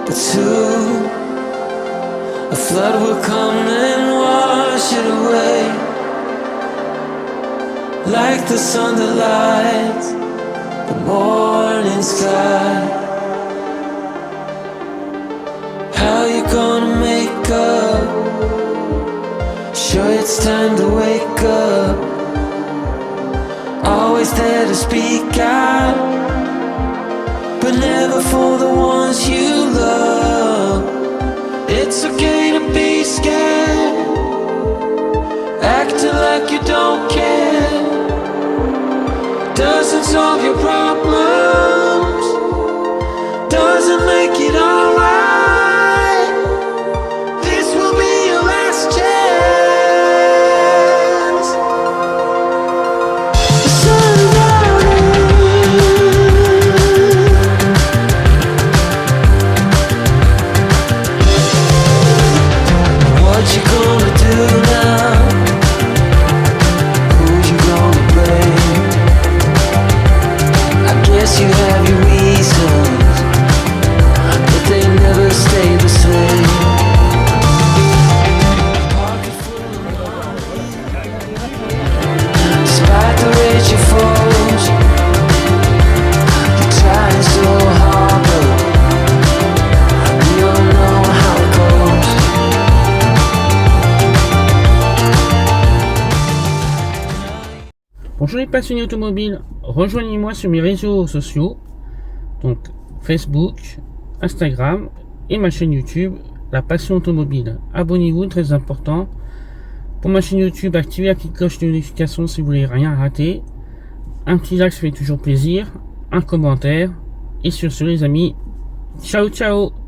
But soon a flood will come and wash it away, like the sun that lights the morning sky. How you gonna make up? Sure, it's time to wake up. Always there to speak out, but never for the ones you love. It's okay to be scared, acting like you don't care. Doesn't solve your problems, doesn't make it alright. This will be your last chance. The sun's out. What you gonna do now? Who you gonna blame? I guess you have your reasons, but they never stay the same. Pocket full of money, despite the rage you foes, you're trying so hard, but we all know how it goes. Bonjour les passionnés automobiles, rejoignez-moi sur mes réseaux sociaux, donc Facebook, Instagram et ma chaîne YouTube, La Passion Automobile. Abonnez-vous, très important. Pour ma chaîne YouTube, activez la petite cloche de notification si vous voulez rien rater. Un petit like, ça fait toujours plaisir. Un commentaire. Et sur ce, les amis, ciao ciao.